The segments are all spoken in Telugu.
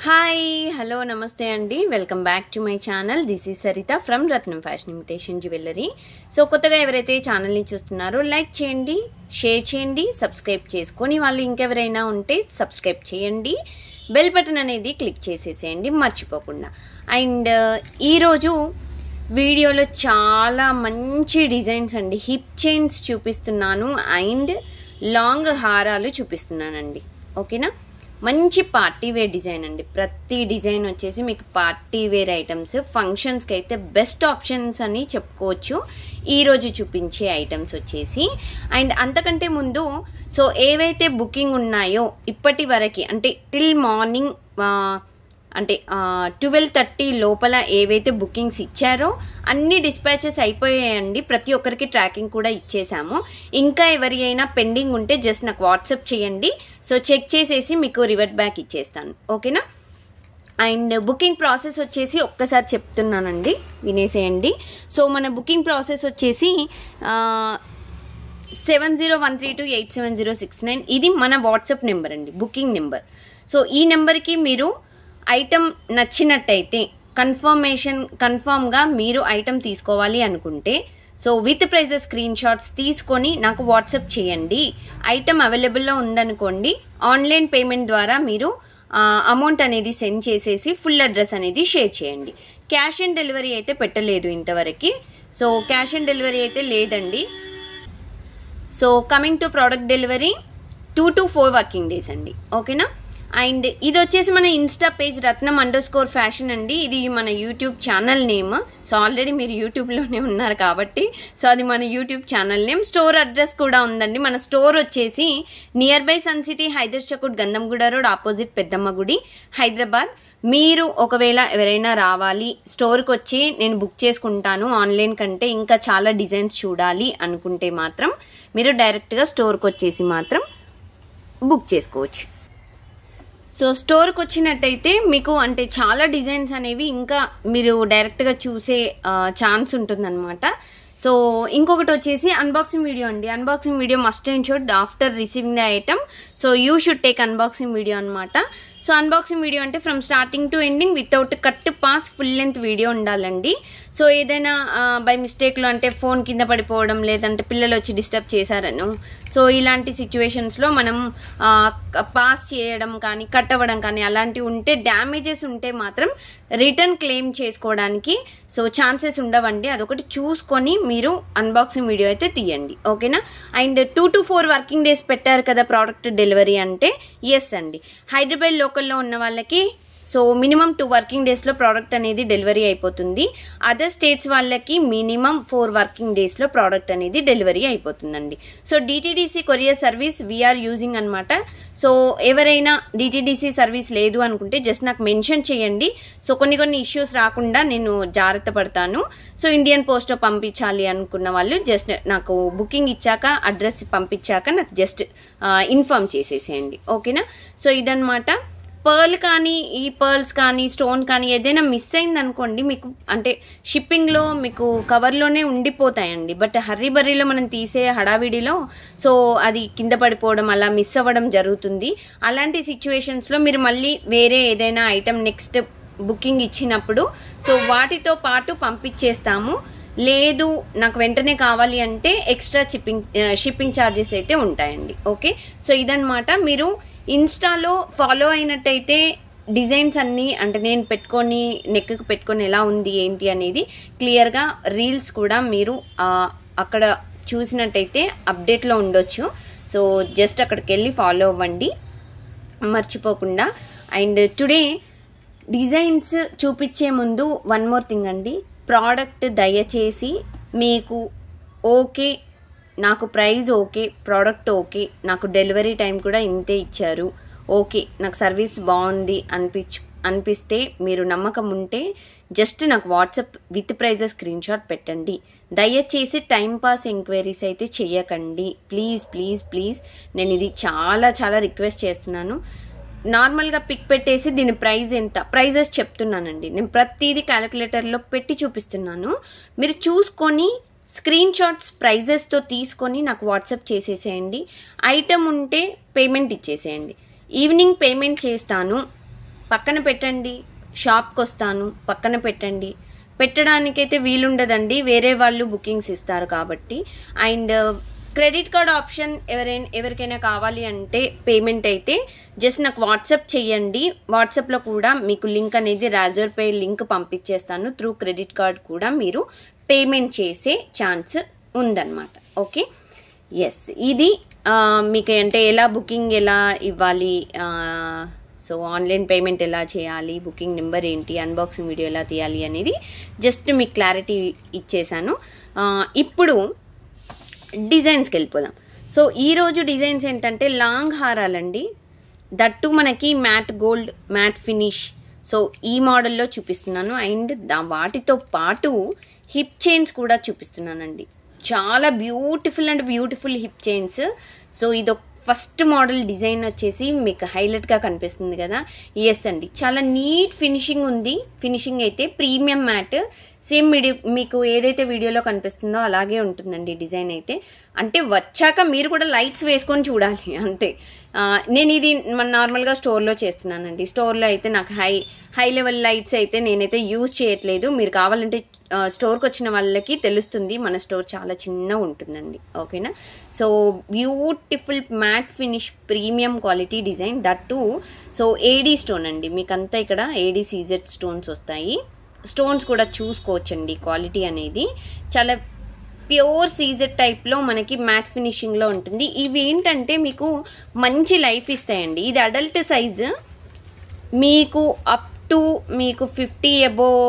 హాయ్ హలో నమస్తే అండి, welcome back to my channel. This is Saritha from Ratnam fashion imitation jewellery. So కొత్తగా ఎవరైతే ఛానల్ని చూస్తున్నారో లైక్ చేయండి, షేర్ చేయండి, సబ్స్క్రైబ్ చేసుకొని వాళ్ళు ఇంకెవరైనా ఉంటే సబ్స్క్రైబ్ చేయండి, బెల్ బటన్ అనేది క్లిక్ చేసేసేయండి మర్చిపోకుండా. అండ్ ఈరోజు వీడియోలో చాలా మంచి డిజైన్స్ అండి, హిప్ చైన్స్ చూపిస్తున్నాను అండ్ లాంగ్ హారాలు చూపిస్తున్నానండి. ఓకేనా, మంచి పార్టీ వేర్ డిజైన్ అండి. ప్రతి డిజైన్ వచ్చేసి మీకు పార్టీ వేర్ ఐటమ్స్, ఫంక్షన్స్కి అయితే బెస్ట్ ఆప్షన్స్ అని చెప్పుకోవచ్చు ఈరోజు చూపించే ఐటమ్స్ వచ్చేసి. అండ్ అంతకంటే ముందు సో ఏవైతే బుకింగ్ ఉన్నాయో ఇప్పటి వరకు అంటే టిల్ మార్నింగ్ అంటే 12:30 లోపల ఏవైతే బుకింగ్స్ ఇచ్చారో అన్ని డిస్పాచెస్ అయిపోయాయండి. ప్రతి ఒక్కరికి ట్రాకింగ్ కూడా ఇచ్చేసాము. ఇంకా ఎవరి అయినా పెండింగ్ ఉంటే జస్ట్ నాకు వాట్సాప్ చేయండి, సో చెక్ చేసేసి మీకు రివర్ట్ బ్యాక్ ఇచ్చేస్తాను. ఓకేనా. అండ్ బుకింగ్ ప్రాసెస్ వచ్చేసి ఒక్కసారి చెప్తున్నానండి, వినేసేయండి. సో మన బుకింగ్ ప్రాసెస్ వచ్చేసి 7013287069 ఇది మన వాట్సాప్ నెంబర్ అండి, బుకింగ్ నెంబర్. సో ఈ నెంబర్కి మీరు ఐటమ్ నచ్చినట్టయితే కన్ఫర్మ్గా మీరు ఐటమ్ తీసుకోవాలి అనుకుంటే so with prices screen shots తీసుకొని నాకు వాట్సాప్ చేయండి. ఐటమ్ అవైలబుల్లో ఉందనుకోండి, ఆన్లైన్ పేమెంట్ ద్వారా మీరు అమౌంట్ అనేది సెండ్ చేసేసి ఫుల్ అడ్రస్ అనేది షేర్ చేయండి. క్యాష్ ఆన్ డెలివరీ అయితే పెట్టలేదు ఇంతవరకు, సో క్యాష్ ఆన్ డెలివరీ అయితే లేదండి. So coming to product delivery 2 to 4 working days అండి. ఓకేనా. అండ్ ఇది వచ్చేసి మన ఇన్స్టా పేజ్ రత్నం_ఫ్యాషన్ అండి. ఇది మన YouTube channel name. So already మీరు యూట్యూబ్లోనే ఉన్నారు కాబట్టి సో అది మన YouTube channel name. Store address కూడా ఉందండి. మన స్టోర్ వచ్చేసి near by Sun City, Haidershakote, Gandhamguda road, opposite Peddamma గుడి, హైదరాబాద్. మీరు ఒకవేళ ఎవరైనా రావాలి, స్టోర్కి వచ్చి నేను బుక్ చేసుకుంటాను ఆన్లైన్ కంటే ఇంకా చాలా డిజైన్స్ చూడాలి అనుకుంటే మాత్రం మీరు డైరెక్ట్గా స్టోర్కి వచ్చేసి మాత్రం బుక్ చేసుకోవచ్చు. సో స్టోర్కి వచ్చినట్టయితే మీకు అంటే చాలా డిజైన్స్ అనేవి ఇంకా మీరు డైరెక్ట్గా చూసే ఛాన్స్ ఉంటుందన్నమాట. సో ఇంకొకటి వచ్చేసి అన్బాక్సింగ్ వీడియో అండి. Unboxing video must and should after receiving the item. So you should take unboxing video అనమాట. సో అన్బాక్సింగ్ వీడియో అంటే from starting to ending without cut pass full length video ఉండాలండి. సో ఏదైనా బై మిస్టేక్లో అంటే ఫోన్ కింద పడిపోవడం, లేదంటే పిల్లలు వచ్చి డిస్టర్బ్ చేశారను, సో ఇలాంటి సిచ్యువేషన్స్లో మనం పాస్ చేయడం కానీ కట్ అవ్వడం కానీ అలాంటివి ఉంటే, డ్యామేజెస్ ఉంటే మాత్రం రిటర్న్ క్లెయిమ్ చేసుకోవడానికి సో ఛాన్సెస్ ఉండవండి. అదొకటి చూసుకొని మీరు అన్బాక్సింగ్ వీడియో అయితే తీయండి. ఓకేనా. అండ్ 2 to 4 వర్కింగ్ డేస్ పెట్టారు కదా ప్రోడక్ట్ డెలివరీ అంటే. ఎస్ అండి, హైదరాబాద్ లోకల్లో ఉన్న వాళ్ళకి సో మినిమం 2 వర్కింగ్ డేస్లో ప్రోడక్ట్ అనేది డెలివరీ అయిపోతుంది. అదర్ స్టేట్స్ వాళ్ళకి మినిమం 4 వర్కింగ్ డేస్లో ప్రోడక్ట్ అనేది డెలివరీ అయిపోతుందండి. So DTDC courier service we're using అనమాట. సో ఎవరైనా డిటిడిసి సర్వీస్ లేదు అనుకుంటే జస్ట్ నాకు మెన్షన్ చేయండి. సో కొన్ని ఇష్యూస్ రాకుండా నేను జాగ్రత్త పడతాను. సో ఇండియన్ పోస్ట్లో పంపించాలి అనుకున్న వాళ్ళు జస్ట్ నాకు బుకింగ్ ఇచ్చాక అడ్రస్ పంపించాక నాకు జస్ట్ ఇన్ఫార్మ్ చేసేసేయండి. ఓకేనా. సో ఇదన్నమాట. పర్ల్ కానీ ఈ పర్ల్స్ కానీ స్టోన్ కానీ ఏదైనా మిస్ అయింది అనుకోండి, మీకు అంటే షిప్పింగ్లో మీకు కవర్లోనే ఉండిపోతాయండి. బట్ హర్రీ బర్రీలో మనం తీసే హడావిడిలో సో అది కింద పడిపోవడం అలా మిస్ అవ్వడం జరుగుతుంది. అలాంటి సిచ్యువేషన్స్లో మీరు మళ్ళీ వేరే ఏదైనా ఐటమ్ నెక్స్ట్ బుకింగ్ ఇచ్చినప్పుడు సో వాటితో పాటు పంపించేస్తాము. లేదు నాకు వెంటనే కావాలి అంటే ఎక్స్ట్రా షిప్పింగ్ ఛార్జెస్ అయితే ఉంటాయండి. ఓకే. సో ఇదన్నమాట. మీరు ఇన్స్టాలో ఫాలో అయినట్టయితే డిజైన్స్ అన్నీ అంటే నేను పెట్టుకొని నెక్కి పెట్టుకొని ఎలా ఉంది ఏంటి అనేది క్లియర్గా రీల్స్ కూడా మీరు అక్కడ చూసినట్టయితే అప్డేట్లో ఉండొచ్చు. సో జస్ట్ అక్కడికి వెళ్ళి ఫాలో అవ్వండి మర్చిపోకుండా. అండ్ టుడే డిజైన్స్ చూపించే ముందు వన్ మోర్ థింగ్ అండి. ప్రోడక్ట్ దయచేసి మీకు ఓకే, నాకు ప్రైస్ ఓకే, ప్రోడక్ట్ ఓకే, నాకు డెలివరీ టైం కూడా ఇంతే ఇచ్చారు, ఓకే, నాకు సర్వీస్ బాగుంది అనిపిస్తే మీరు నమ్మకం ఉంటే జస్ట్ నాకు WhatsApp with prices screen shot పెట్టండి. దయచేసి టైంపాస్ ఎంక్వైరీస్ అయితే చెయ్యకండి ప్లీజ్ ప్లీజ్ ప్లీజ్. నేను ఇది చాలా చాలా రిక్వెస్ట్ చేస్తున్నాను. నార్మల్గా పిక్ పెట్టేసి దీని ప్రైస్ ఎంత, ప్రైజెస్ చెప్తున్నానండి. నేను ప్రతిదీ క్యాలిక్యులేటర్లో పెట్టి చూపిస్తున్నాను. మీరు చూసుకొని స్క్రీన్ షాట్స్ ప్రైజెస్తో తీసుకొని నాకు వాట్సాప్ చేసేసేయండి. ఐటమ్ ఉంటే పేమెంట్ ఇచ్చేసేయండి. ఈవినింగ్ పేమెంట్ చేస్తాను, పక్కన పెట్టండి, షాప్కి వస్తాను పక్కన పెట్టండి, పెట్టడానికైతే వీలుండదండి, వేరే వాళ్ళు బుకింగ్స్ ఇస్తారు కాబట్టి. అండ్ క్రెడిట్ కార్డ్ ఆప్షన్ ఎవరికైనా కావాలి అంటే పేమెంట్ అయితే జస్ట్ నాకు వాట్సాప్ చేయండి. వాట్సాప్లో కూడా మీకు లింక్ అనేది రాజర్ పే లింక్ పంపించేస్తాను. త్రూ క్రెడిట్ కార్డ్ కూడా మీరు పేమెంట్ చేసే ఛాన్స్ ఉందన్నమాట. ఓకే, ఎస్, ఇది మీకు అంటే ఎలా బుకింగ్ ఎలా ఇవ్వాలి, సో ఆన్లైన్ పేమెంట్ ఎలా చేయాలి, బుకింగ్ నెంబర్ ఏంటి, అన్బాక్సింగ్ వీడియో ఎలా తీయాలి అనేది జస్ట్ మీకు క్లారిటీ ఇచ్చేసాను. ఇప్పుడు డిజైన్స్కి వెళ్ళిపోదాం. సో ఈరోజు డిజైన్స్ ఏంటంటే లాంగ్ హారాలండి, దట్టు మనకి matte gold mat finish. So ఈ మోడల్లో చూపిస్తున్నాను. అండ్ వాటితో పాటు హిప్ చైన్స్ కూడా చూపిస్తున్నానండి. చాలా beautiful and beautiful hip chains. So ఇదొక ఫస్ట్ మోడల్ డిజైన్ వచ్చేసి మీకు హైలైట్గా కనిపిస్తుంది కదా. ఎస్ అండి, చాలా నీట్ ఫినిషింగ్ ఉంది. ఫినిషింగ్ అయితే ప్రీమియం మ్యాట్, సేమ్ మీకు ఏదైతే వీడియోలో కనిపిస్తుందో అలాగే ఉంటుందండి డిజైన్ అయితే. అంటే వచ్చాక మీరు కూడా లైట్స్ వేసుకొని చూడాలి అంతే. నేను ఇది మన నార్మల్గా స్టోర్లో చేస్తున్నానండి. స్టోర్లో అయితే నాకు హై లెవెల్ లైట్స్ అయితే నేనైతే యూజ్ చేయట్లేదు. మీరు కావాలంటే స్టోర్కి వచ్చిన వాళ్ళకి తెలుస్తుంది, మన స్టోర్ చాలా చిన్నగా ఉంటుందండి. ఓకేనా. So beautiful mat finish premium quality design, that so AD stone అండి. మీకంతా ఇక్కడ ఏడీ సీజెడ్ స్టోన్స్ వస్తాయి. స్టోన్స్ కూడా చూసుకోవచ్చండి. క్వాలిటీ అనేది చాలా ప్యూర్ సీజెడ్ టైప్లో మనకి మ్యాట్ ఫినిషింగ్లో ఉంటుంది. ఇవి ఏంటంటే మీకు మంచి లైఫ్ ఇస్తాయండి. ఇది అడల్ట్ సైజు, మీకు అప్ టు మీకు 50 అబోవ్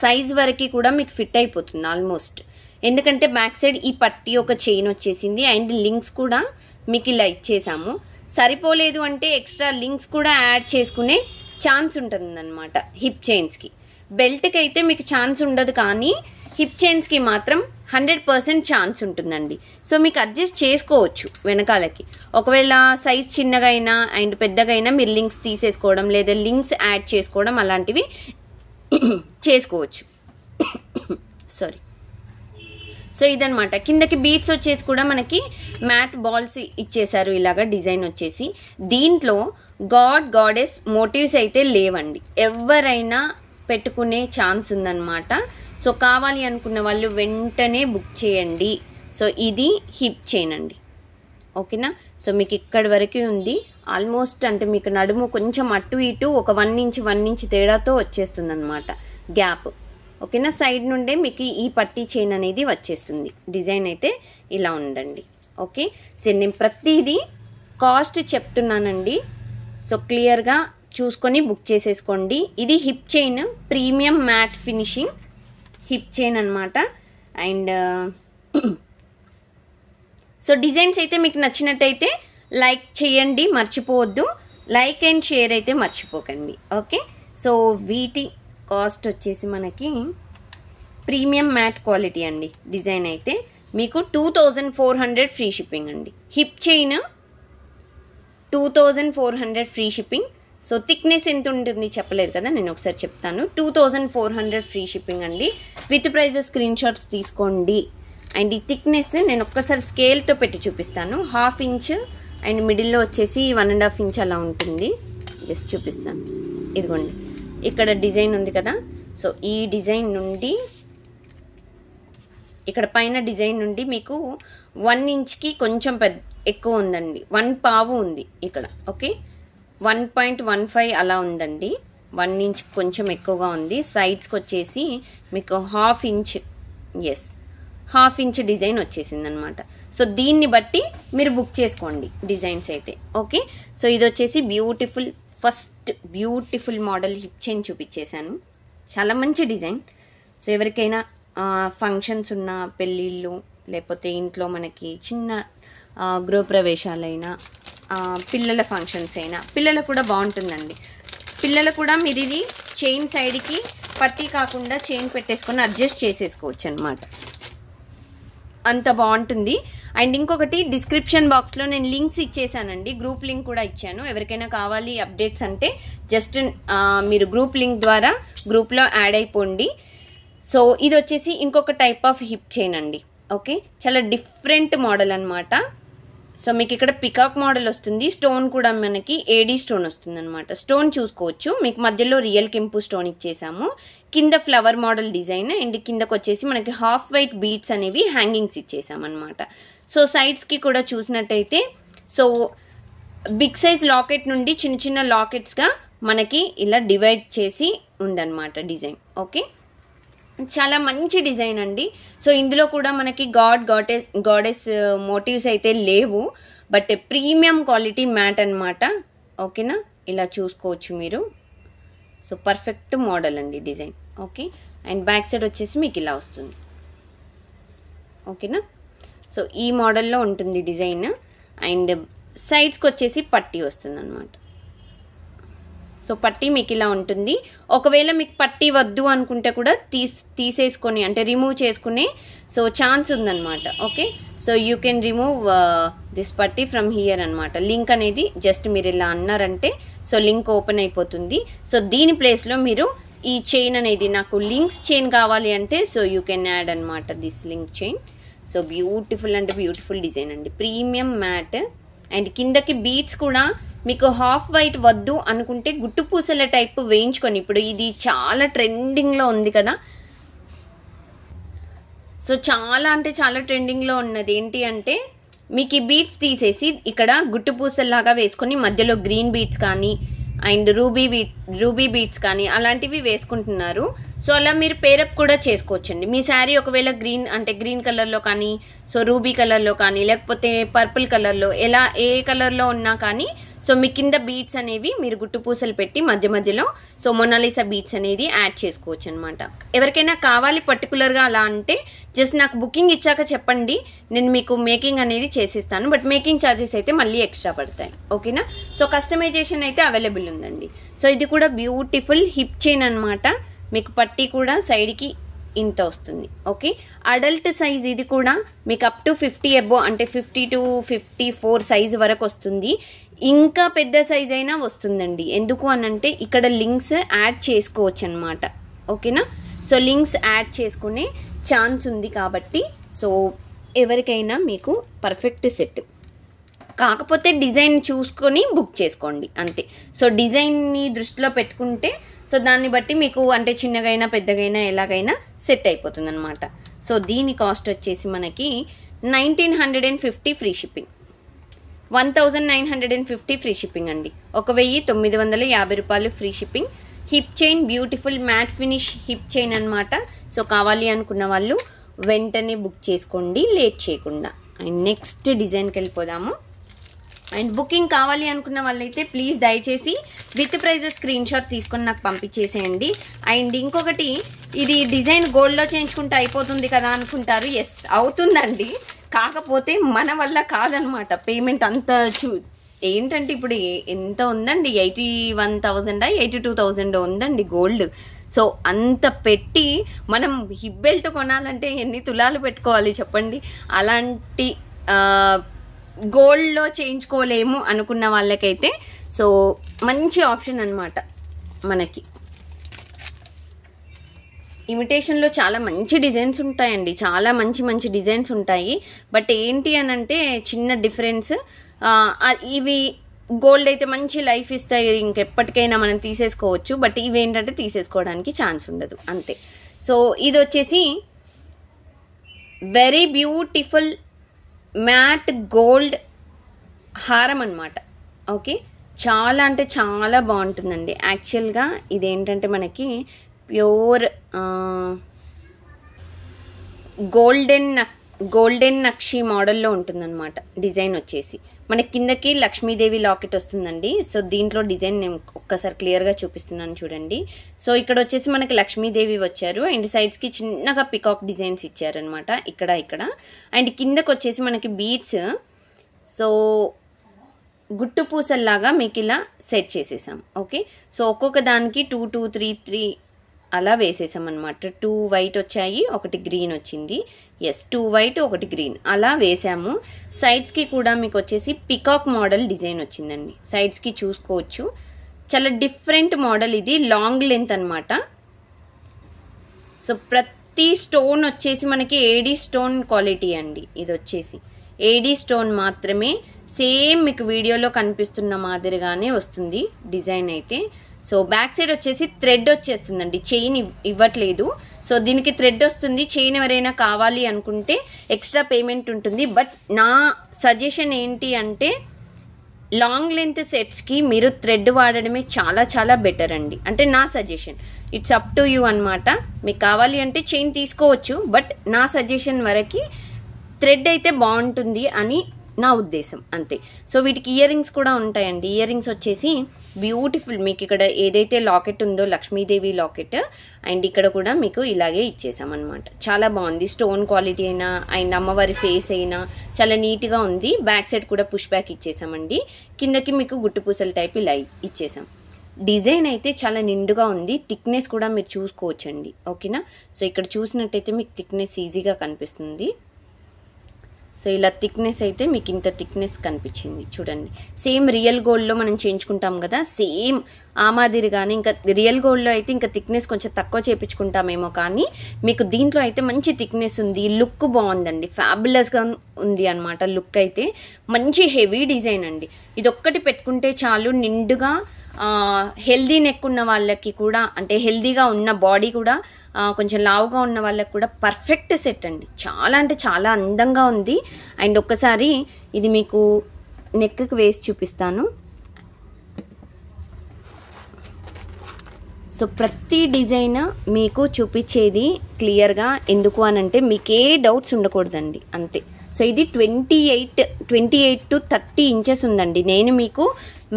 సైజ్ వరకు కూడా మీకు ఫిట్ అయిపోతుంది ఆల్మోస్ట్. ఎందుకంటే బ్యాక్ సైడ్ ఈ పట్టి ఒక చైన్ వచ్చేసింది అండ్ లింక్స్ కూడా మీకు ఇలా ఇచ్చేసాము. సరిపోలేదు అంటే ఎక్స్ట్రా లింక్స్ కూడా యాడ్ చేసుకునే ఛాన్స్ ఉంటుంది అనమాట. హిప్ చైన్స్కి, బెల్ట్కి అయితే మీకు ఛాన్స్ ఉండదు, కానీ హిప్ చైన్స్కి మాత్రం 100% ఛాన్స్ ఉంటుందండి. సో మీకు అడ్జస్ట్ చేసుకోవచ్చు వెనకాలకి. ఒకవేళ సైజ్ చిన్నగా అయినా అండ్ పెద్దగా అయినా మీరు లింక్స్ తీసేసుకోవడం లేదా లింక్స్ యాడ్ చేసుకోవడం అలాంటివి చేసుకోవచ్చు. సారీ. సో ఇదనమాట. కిందకి బీట్స్ వచ్చేసి కూడా మనకి మ్యాట్ బాల్స్ ఇచ్చేసారు ఇలాగా డిజైన్ వచ్చేసి. దీంట్లో గాడెస్ మోటివ్స్ అయితే లేవండి, ఎవరైనా పెట్టుకునే ఛాన్స్ ఉందన్నమాట. సో కావాలి అనుకున్న వాళ్ళు వెంటనే బుక్ చేయండి. సో ఇది హిప్ చైన్ అండి. ఓకేనా. సో మీకు ఇక్కడి వరకు ఉంది ఆల్మోస్ట్. అంటే మీకు నడుము కొంచెం అటు ఇటు ఒక 1 ఇంచ్ తేడాతో వచ్చేస్తుంది అనమాట గ్యాప్. ఓకేనా. సైడ్ నుండే మీకు ఈ పట్టీ చైన్ అనేది వచ్చేస్తుంది. డిజైన్ అయితే ఇలా ఉందండి. ఓకే. సో నేను ప్రతిదీ కాస్ట్ చెప్తున్నానండి. సో క్లియర్గా చూసుకొని బుక్ చేసేసుకోండి. ఇది hip chain, premium matte finishing hip chain అనమాట. అండ్ సో డిజైన్స్ అయితే మీకు నచ్చినట్టయితే లైక్ చేయండి, మర్చిపోవద్దు. లైక్ అండ్ షేర్ అయితే మర్చిపోకండి. ఓకే. సో వీటి కాస్ట్ వచ్చేసి మనకి ప్రీమియం మ్యాట్ క్వాలిటీ అండి. డిజైన్ అయితే మీకు 2400 ఫ్రీ షిప్పింగ్ అండి. Hip chain 2400 free shipping. So thickness ఎంత ఉంటుంది చెప్పలేదు కదా, నేను ఒకసారి చెప్తాను. 2400 ఫ్రీ షిప్పింగ్ అండి. విత్ ప్రైజెస్ స్క్రీన్ షాట్స్ తీసుకోండి. అండ్ ఈ థిక్నెస్ నేను ఒక్కసారి స్కేల్తో పెట్టి చూపిస్తాను. 1/2 ఇంచ్ అండ్ మిడిల్లో వచ్చేసి 1.5 ఇంచ్ అలా ఉంటుంది. జస్ట్ చూపిస్తాను. ఇదిగోండి, ఇక్కడ డిజైన్ ఉంది కదా. సో ఈ డిజైన్ నుండి ఇక్కడ పైన డిజైన్ నుండి మీకు 1 ఇంచ్కి కొంచెం ఎక్కువ ఉందండి. 1 పావు ఉంది ఇక్కడ. ఓకే, 1.15 అలా ఉందండి. 1 ఇంచ్ కొంచెం ఎక్కువగా ఉంది. సైడ్స్కి వచ్చేసి మీకు 1/2 ఇంచ్, ఎస్ 1/2 ఇంచ్ డిజైన్ వచ్చేసింది అనమాట. సో దీన్ని బట్టి మీరు బుక్ చేసుకోండి డిజైన్స్ అయితే. ఓకే. సో ఇది వచ్చేసి first beautiful model hip chain చూపించేశాను. చాలా మంచి డిజైన్. సో ఎవరికైనా ఫంక్షన్స్ ఉన్న, పెళ్ళిళ్ళు, లేకపోతే ఇంట్లో మనకి చిన్న గృహప్రవేశాలైనా, పిల్లల ఫంక్షన్స్ అయినా, పిల్లలకు కూడా బాగుంటుందండి. పిల్లలకు కూడా మీరు ఇది చైన్ సైడ్కి పట్టీ కాకుండా చైన్ పెట్టేసుకొని అడ్జస్ట్ చేసేసుకోవచ్చు అనమాట. అంత బాగుంటుంది. అండ్ ఇంకొకటి, డిస్క్రిప్షన్ బాక్స్లో నేను లింక్స్ ఇచ్చేసానండి. గ్రూప్ లింక్ కూడా ఇచ్చాను. ఎవరికైనా కావాలి అప్డేట్స్ అంటే జస్ట్ మీరు గ్రూప్ లింక్ ద్వారా గ్రూప్లో యాడ్ అయిపోండి. సో ఇది వచ్చేసి ఇంకొక టైప్ ఆఫ్ హిప్ చైన్ అండి. ఓకే, చాలా డిఫరెంట్ మోడల్ అనమాట. సో మీకు ఇక్కడ పికాక్ మోడల్ వస్తుంది, స్టోన్ కూడా మనకి ఏడీ స్టోన్ వస్తుంది అనమాట. స్టోన్ చూసుకోవచ్చు, మీకు మధ్యలో రియల్ కెంపు స్టోన్ ఇచ్చేసాము, కింద ఫ్లవర్ మోడల్ డిజైన్ అండ్ కిందకు వచ్చేసి మనకి హాఫ్ వైట్ బీడ్స్ అనేవి హ్యాంగింగ్స్ ఇచ్చేసామన్నమాట. సో సైడ్స్కి కూడా చూసినట్టయితే సో బిగ్ సైజ్ లాకెట్ నుండి చిన్న చిన్న లాకెట్స్గా మనకి ఇలా డివైడ్ చేసి ఉందన్నమాట డిజైన్. ఓకే, చాలా మంచి డిజైన్ అండి. సో ఇందులో కూడా మనకి గాడెస్ మోటివ్స్ అయితే లేవు, బట్ ప్రీమియం క్వాలిటీ మ్యాట్ అనమాట. ఓకేనా, ఇలా చూసుకోవచ్చు మీరు. సో పర్ఫెక్ట్ మోడల్ అండి design. Okay, and back side వచ్చేసి మీకు ఇలా వస్తుంది. ఓకేనా, సో ఈ మోడల్లో ఉంటుంది డిజైన్. అండ్ సైడ్స్కి వచ్చేసి పట్టీ వస్తుంది అనమాట. సో పట్టీ మీకు ఇలా ఉంటుంది. ఒకవేళ మీకు పట్టీ వద్దు అనుకుంటే కూడా తీసేసుకొని అంటే రిమూవ్ చేసుకునే సో ఛాన్స్ ఉందన్నమాట. Okay, so you can remove this పట్టీ ఫ్రమ్ హియర్ అనమాట. లింక్ అనేది జస్ట్ మీరు ఇలా అన్నారంటే సో లింక్ ఓపెన్ అయిపోతుంది. సో దీని ప్లేస్లో మీరు ఈ చైన్ అనేది నాకు లింక్స్ చైన్ కావాలి అంటే సో యూ కెన్ యాడ్ అనమాట this link chain. So beautiful అంటే బ్యూటిఫుల్ డిజైన్ అండి, ప్రీమియం మ్యాట్. అండ్ కిందకి బీడ్స్ కూడా మీకు హాఫ్ వైట్ వద్దు అనుకుంటే గుట్టు పూసల టైప్ వేయించుకొని, ఇప్పుడు ఇది చాలా ట్రెండింగ్లో ఉంది కదా. సో చాలా అంటే చాలా ట్రెండింగ్లో ఉన్నది ఏంటి అంటే మీకు ఈ బీడ్స్ తీసేసి ఇక్కడ గుట్టు పూసల్లాగా వేసుకొని మధ్యలో గ్రీన్ బీడ్స్ కానీ అండ్ రూబీ బీడ్స్ కానీ అలాంటివి వేసుకుంటున్నారు. సో అలా మీరు పేరప్ కూడా చేసుకోవచ్చండి. మీ శారీ ఒకవేళ గ్రీన్ కలర్లో కానీ సో రూబీ కలర్లో కానీ లేకపోతే పర్పుల్ కలర్లో ఎలా ఏ కలర్లో ఉన్నా కానీ సో మీ కింద బీడ్స్ అనేవి మీరు గుట్టు పూసలు పెట్టి మధ్య మధ్యలో సో మొనాలిసా బీడ్స్ అనేది యాడ్ చేసుకోవచ్చు అనమాట. ఎవరికైనా కావాలి పర్టికులర్గా అలా అంటే జస్ట్ నాకు బుకింగ్ ఇచ్చాక చెప్పండి, నేను మీకు మేకింగ్ అనేది చేసిస్తాను. బట్ మేకింగ్ ఛార్జెస్ అయితే మళ్ళీ ఎక్స్ట్రా పడతాయి. ఓకేనా, సో కస్టమైజేషన్ అయితే అవైలబుల్ ఉందండి. సో ఇది కూడా బ్యూటిఫుల్ హిప్ చైన్ అనమాట. మీకు పట్టీ కూడా సైడ్కి ఇంత వస్తుంది. ఓకే, అడల్ట్ సైజ్ ఇది కూడా మీకు అప్ టు 50 అబో అంటే 50 to 54 సైజ్ వరకు వస్తుంది. ఇంకా పెద్ద సైజ్ అయినా వస్తుందండి. ఎందుకు అనంటే ఇక్కడ లింక్స్ యాడ్ చేసుకోవచ్చు అనమాట. ఓకేనా, సో లింక్స్ యాడ్ చేసుకునే ఛాన్స్ ఉంది కాబట్టి సో ఎవరికైనా మీకు పర్ఫెక్ట్ సెట్. కాకపోతే డిజైన్ చూసుకొని బుక్ చేసుకోండి అంతే. సో డిజైన్ని దృష్టిలో పెట్టుకుంటే సో దాన్ని బట్టి మీకు అంటే చిన్నగైనా పెద్దగైనా ఎలాగైనా సెట్ అయిపోతుంది అనమాట. సో దీని కాస్ట్ వచ్చేసి మనకి 1950 ఫ్రీ షిప్పింగ్, 1950 ఫ్రీ షిప్పింగ్ అండి. 1950 రూపాయలు free shipping. Hip chain beautiful mat finish hip chain అనమాట. సో కావాలి అనుకున్న వాళ్ళు వెంటనే బుక్ చేసుకోండి లేట్ చేయకుండా. అండ్ నెక్స్ట్ డిజైన్కి వెళ్ళిపోదాము. అండ్ బుకింగ్ కావాలి అనుకున్న వాళ్ళైతే ప్లీజ్ దయచేసి విత్ ప్రైజెస్ స్క్రీన్ షాట్ తీసుకొని నాకు పంపించేసేయండి. అండ్ ఇంకొకటి, ఇది డిజైన్ గోల్డ్లో చేయించుకుంటే అయిపోతుంది కదా అనుకుంటారు. ఎస్ అవుతుందండి, కాకపోతే మన వల్ల కాదనమాట. పేమెంట్ అంత ఏంటంటే ఇప్పుడు ఎంత ఉందండి, 81,000 82,000 ఉందండి గోల్డ్. సో అంత పెట్టి మనం హిప్ బెల్ట్ కొనాలంటే ఎన్ని తులాలు పెట్టుకోవాలి చెప్పండి. అలాంటి గోల్డ్లో చేయించుకోలేము అనుకున్న వాళ్ళకైతే సో మంచి ఆప్షన్ అనమాట. మనకి ఇమిటేషన్లో చాలా మంచి డిజైన్స్ ఉంటాయండి, చాలా మంచి డిజైన్స్ ఉంటాయి. బట్ ఏంటి అని అంటే చిన్న డిఫరెన్స్, ఇవి గోల్డ్ అయితే మంచి లైఫ్ ఇస్తాయి, ఇంకెప్పటికైనా మనం తీసేసుకోవచ్చు. బట్ ఇవి ఏంటంటే తీసేసుకోవడానికి ఛాన్స్ ఉండదు అంతే. సో ఇది వచ్చేసి వెరీ బ్యూటిఫుల్ మ్యాట్ గోల్డ్ హారం అనమాట. ఓకే, చాలా అంటే చాలా బాగుంటుందండి. యాక్చువల్గా ఇదేంటంటే మనకి ప్యూర్ గోల్డెన్ నక్షి మోడల్లో ఉంటుందన్నమాట. డిజైన్ వచ్చేసి మనకి కిందకి లక్ష్మీదేవి లాకెట్ వస్తుందండి. సో దీంట్లో డిజైన్ నేను ఒక్కసారి క్లియర్గా చూపిస్తున్నాను చూడండి. సో ఇక్కడ వచ్చేసి మనకి లక్ష్మీదేవి వచ్చారు అండ్ సైడ్స్కి చిన్నగా పికాక్ డిజైన్స్ ఇచ్చారనమాట ఇక్కడ. అండ్ కిందకి వచ్చేసి మనకి బీడ్స్ సో గుట్టు పూసల్లాగా మీకు ఇలా సెట్ చేసేసాం. ఓకే, సో ఒక్కొక్క దానికి 2 2 3 3 అలా వేసేసాం అనమాట. 2 వైట్ వచ్చాయి, 1 గ్రీన్ వచ్చింది. ఎస్, 2 వైట్ 1 గ్రీన్ అలా వేసాము. సైడ్స్కి కూడా మీకు వచ్చేసి పికాక్ మోడల్ డిజైన్ వచ్చిందండి. సైడ్స్కి చూసుకోవచ్చు, చాలా డిఫరెంట్ మోడల్. ఇది లాంగ్ లెంత్ అనమాట. సో ప్రతి స్టోన్ వచ్చేసి మనకి ఏడీ స్టోన్ క్వాలిటీ అండి. ఇది వచ్చేసి ఏడీ స్టోన్ మాత్రమే, సేమ్ మీకు వీడియోలో కనిపిస్తున్న మాదిరిగానే వస్తుంది డిజైన్ అయితే. సో బ్యాక్ సైడ్ వచ్చేసి థ్రెడ్ వచ్చేస్తుందండి, చైన్ ఇవ్వట్లేదు. సో దీనికి థ్రెడ్ వస్తుంది. చైన్ ఎవరైనా కావాలి అనుకుంటే ఎక్స్ట్రా పేమెంట్ ఉంటుంది. బట్ నా సజెషన్ ఏంటి అంటే లాంగ్ లెంత్ సెట్స్కి మీరు థ్రెడ్ వాడడమే చాలా చాలా బెటర్ అండి. అంటే నా suggestion, it's up to you అనమాట. మీకు కావాలి అంటే చైన్ తీసుకోవచ్చు, బట్ నా సజెషన్ వరకు థ్రెడ్ అయితే బాగుంటుంది అని నా ఉద్దేశం అంతే. సో వీటికి ఇయర్ రింగ్స్ కూడా ఉంటాయండి. ఇయర్ రింగ్స్ వచ్చేసి బ్యూటిఫుల్, మీకు ఇక్కడ ఏదైతే లాకెట్ ఉందో లక్ష్మీదేవి లాకెట్, అండ్ ఇక్కడ కూడా మీకు ఇలాగే ఇచ్చేసామన్నమాట. చాలా బాగుంది. స్టోన్ క్వాలిటీ అయినా అండ్ అమ్మవారి ఫేస్ అయినా చాలా నీట్గా ఉంది. బ్యాక్ సైడ్ కూడా పుష్ బ్యాక్ ఇచ్చేసామండి. కిందకి మీకు గుట్టు పూసల టైప్ ఇలా ఇచ్చేసాం. డిజైన్ అయితే చాలా నిండుగా ఉంది. థిక్నెస్ కూడా మీరు చూసుకోవచ్చండి. ఓకేనా? సో ఇక్కడ చూసినట్టయితే మీకు థిక్నెస్ ఈజీగా కనిపిస్తుంది. సో ఇలా థిక్నెస్ అయితే మీకు ఇంత థిక్నెస్ కనిపించింది చూడండి. సేమ్ రియల్ గోల్డ్లో మనం చేయించుకుంటాం కదా, సేమ్ ఆ మాదిరిగానే. ఇంకా రియల్ గోల్డ్లో అయితే ఇంకా థిక్నెస్ కొంచెం తక్కువ చేయించుకుంటామేమో, కానీ మీకు దీంట్లో అయితే మంచి థిక్నెస్ ఉంది. లుక్ బాగుందండి, ఫ్యాబులస్గా ఉంది అనమాట. లుక్ అయితే మంచి హెవీ డిజైన్ అండి. ఇది ఒక్కటి పెట్టుకుంటే చాలు, నిండుగా హెల్దీ నెక్ ఉన్న వాళ్ళకి కూడా, అంటే హెల్దీగా ఉన్న బాడీ కూడా కొంచెం లావుగా ఉన్న వాళ్ళకి కూడా పర్ఫెక్ట్ సెట్ అండి. చాలా అంటే చాలా అందంగా ఉంది. అండ్ ఒక్కసారి ఇది మీకు నెక్కి వేసి చూపిస్తాను. సో ప్రతి డిజైన్ మీకు చూపించేది క్లియర్గా, ఎందుకు అనంటే మీకే డౌట్స్ ఉండకూడదండి అంతే. సో ఇది 28 to 30 ఇంచెస్ ఉందండి. నేను మీకు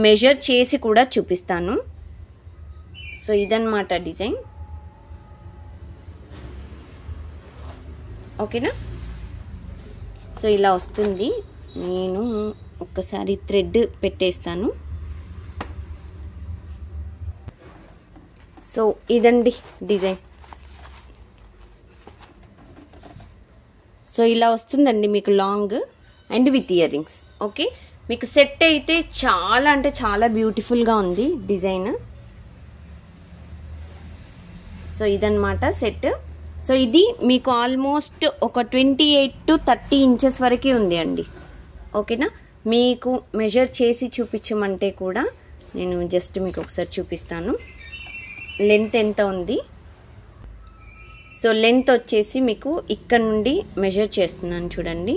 మెజర్ చేసి కూడా చూపిస్తాను. సో ఇదన్నమాట డిజైన్. ఓకేనా? సో ఇలా వస్తుంది. నేను ఒక్కసారి థ్రెడ్ పెట్టేస్తాను. సో ఇదండి డిజైన్. సో ఇలా వస్తుందండి మీకు long and with ear rings. Okay, మీకు సెట్ అయితే చాలా అంటే చాలా బ్యూటిఫుల్గా ఉంది డిజైన్. సో ఇదన్నమాట సెట్. సో ఇది మీకు ఆల్మోస్ట్ ఒక 28 to 30 ఇంచెస్ వరకే ఉంది అండి. ఓకేనా? మీకు మెజర్ చేసి చూపించమంటే కూడా నేను జస్ట్ మీకు ఒకసారి చూపిస్తాను లెంత్ ఎంత ఉంది. సో లెంత్ వచ్చేసి మీకు ఇక్కడ నుండి మెజర్ చేస్తున్నాను చూడండి.